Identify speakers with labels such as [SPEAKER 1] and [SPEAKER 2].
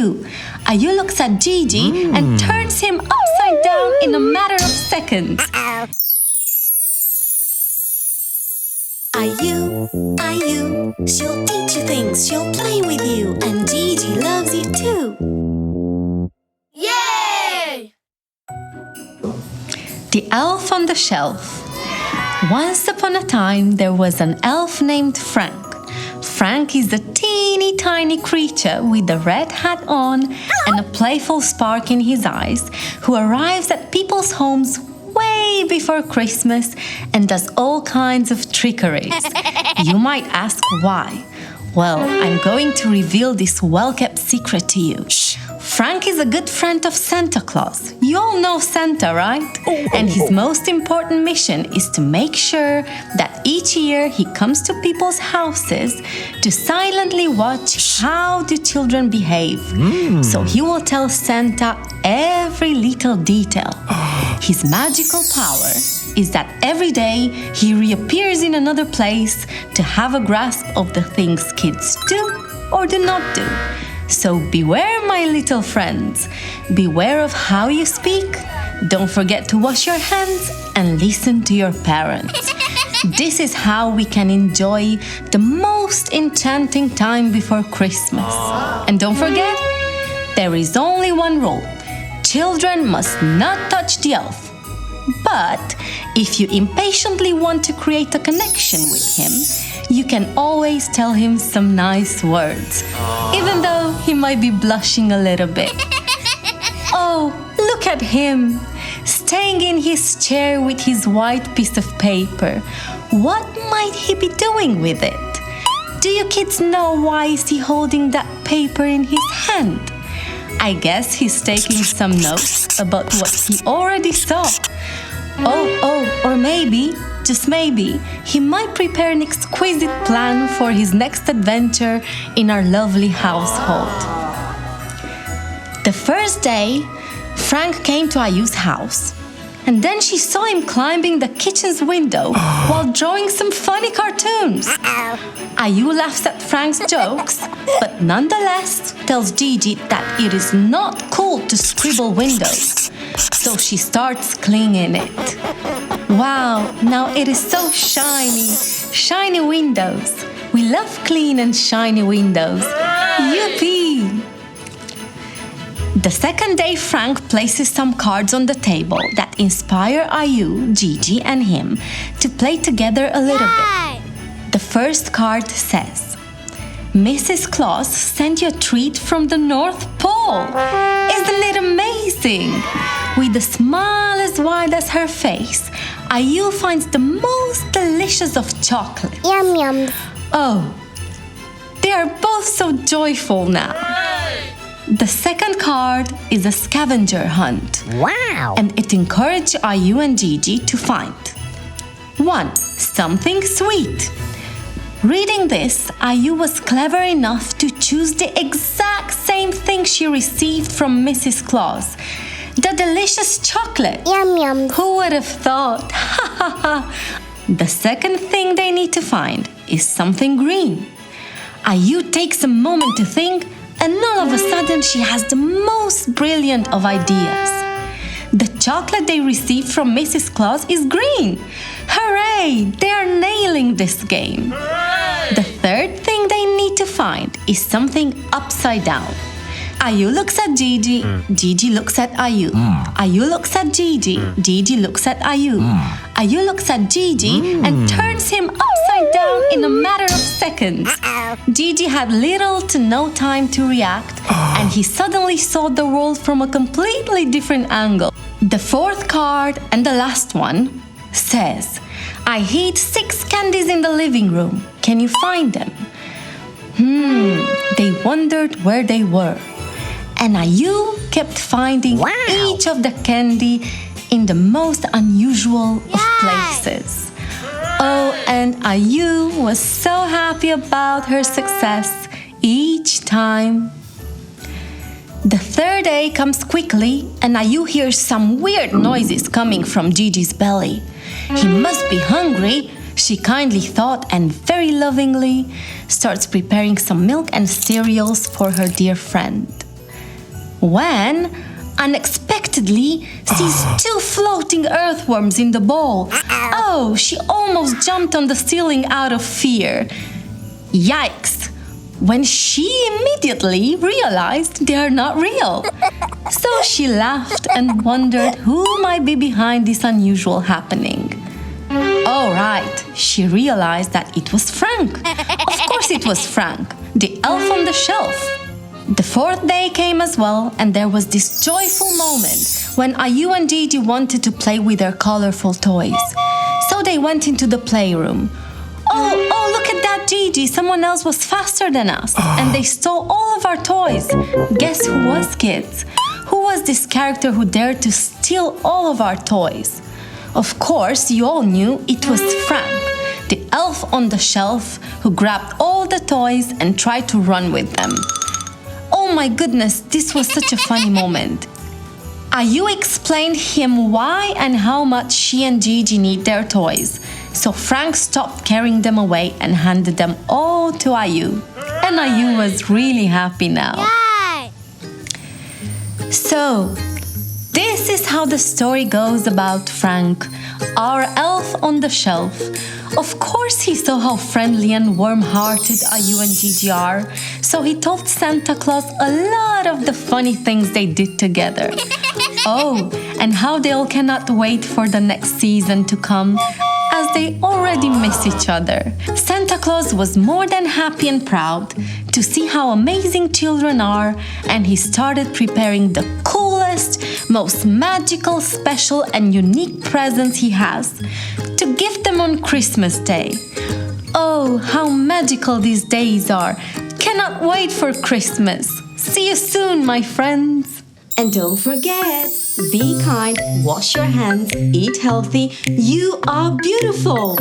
[SPEAKER 1] Ayu. Ayu looks at Gigi and turns him upside down in a matter of seconds. Ayu, she'll teach you things, she'll play with you, and Gigi loves you too.
[SPEAKER 2] Yay!
[SPEAKER 1] The Elf on the Shelf. Once upon a time, there was an elf named Frank. Frank is a teeny tiny creature with a red hat on and a playful spark in his eyes, who arrives at people's homes way before Christmas and does all kinds of trickeries. You might ask why. Well, I'm going to reveal this well-kept secret to you. Frank is a good friend of Santa Claus. You all know Santa, right? And his most important mission is to make sure that each year he comes to people's houses to silently watch how the children behave. So he will tell Santa every little detail. His magical power is that every day he reappears in another place to have a grasp of the things kids do or do not do. So beware, my little friends. Beware of how you speak. Don't forget to wash your hands and listen to your parents. This is how we can enjoy the most enchanting time before Christmas. And don't forget, there is only one rule. Children must not touch the elf. But if you impatiently want to create a connection with him, you can always tell him some nice words, even though he might be blushing a little bit. Oh, look at him, staying in his chair with his white piece of paper. What might he be doing with it? Do you kids know why is he holding that paper in his hand? I guess he's taking some notes about what he already saw. Or maybe, just maybe, he might prepare an exquisite plan for his next adventure in our lovely household. The first day, Frank came to Ayu's house, and then she saw him climbing the kitchen's window while drawing some funny cartoons. Ayu laughs at Frank's jokes, but nonetheless tells Gigi that it is not cool to scribble windows. So she starts cleaning it. Wow, now it is so shiny. Shiny windows. We love clean and shiny windows. Yippee! The second day, Frank places some cards on the table that inspire Ayu, Gigi, and him to play together a little bit. The first card says, Mrs. Claus sent you a treat from the North Pole. Isn't it amazing? With a smile as wide as her face, Ayu finds the most delicious of chocolate.
[SPEAKER 2] Yum yum.
[SPEAKER 1] Oh, they are both so joyful now. The second card is a scavenger hunt.
[SPEAKER 2] Wow!
[SPEAKER 1] And it encouraged Ayu and Gigi to find 1. Something sweet. Reading this, Ayu was clever enough to choose the exact same thing she received from Mrs. Claus. The delicious chocolate.
[SPEAKER 2] Yum yum.
[SPEAKER 1] Who would have thought? Ha ha ha. The second thing they need to find is something green. Ayu takes a moment to think, and all of a sudden she has the most brilliant of ideas. The chocolate they received from Mrs. Claus is green. Hooray! They are nailing this game. Hooray! The third thing they need to find is something upside down. Ayu looks at Gigi, Gigi looks at Ayu. Ayu looks at Gigi, Gigi looks at Ayu. Ayu looks at Gigi and turns him upside down in a matter of seconds. Gigi had little to no time to react, and he suddenly saw the world from a completely different angle. The fourth card, and the last one, says, I hid 6 candies in the living room. Can you find them? They wondered where they were. And Ayu kept finding each of the candy in the most unusual of places. Oh, and Ayu was so happy about her success each time. The third day comes quickly, and Ayu hears some weird noises coming from Gigi's belly. He must be hungry, she kindly thought, and very lovingly starts preparing some milk and cereals for her dear friend. when unexpectedly sees two floating earthworms in the bowl. Oh, she almost jumped on the ceiling out of fear. Yikes! When she immediately realized they are not real. So she laughed and wondered who might be behind this unusual happening. Oh, right, she realized that it was Frank. Of course it was Frank, the elf on the shelf. The fourth day came as well, and there was this joyful moment when Ayu and Gigi wanted to play with their colorful toys. So they went into the playroom. Oh, look at that, Gigi, someone else was faster than us, and they stole all of our toys. Guess who was, kids? Who was this character who dared to steal all of our toys? Of course, you all knew it was Frank, the elf on the shelf who grabbed all the toys and tried to run with them. Oh my goodness, this was such a funny moment. Ayu explained him why and how much she and Gigi need their toys. So Frank stopped carrying them away and handed them all to Ayu. And Ayu was really happy now.
[SPEAKER 2] Yay!
[SPEAKER 1] So, this is how the story goes about Frank, our elf on the shelf. Of course he saw how friendly and warm-hearted Ayu and Gigi are, so he told Santa Claus a lot of the funny things they did together. Oh, and how they all cannot wait for the next season to come, as they already miss each other. Santa Claus was more than happy and proud to see how amazing children are, and he started preparing the coolest, most magical, special, and unique presents he has to give them on Christmas Day. Oh, how magical these days are! Cannot wait for Christmas. See you soon, my friends.
[SPEAKER 3] And don't forget, be kind, wash your hands, eat healthy. You are beautiful.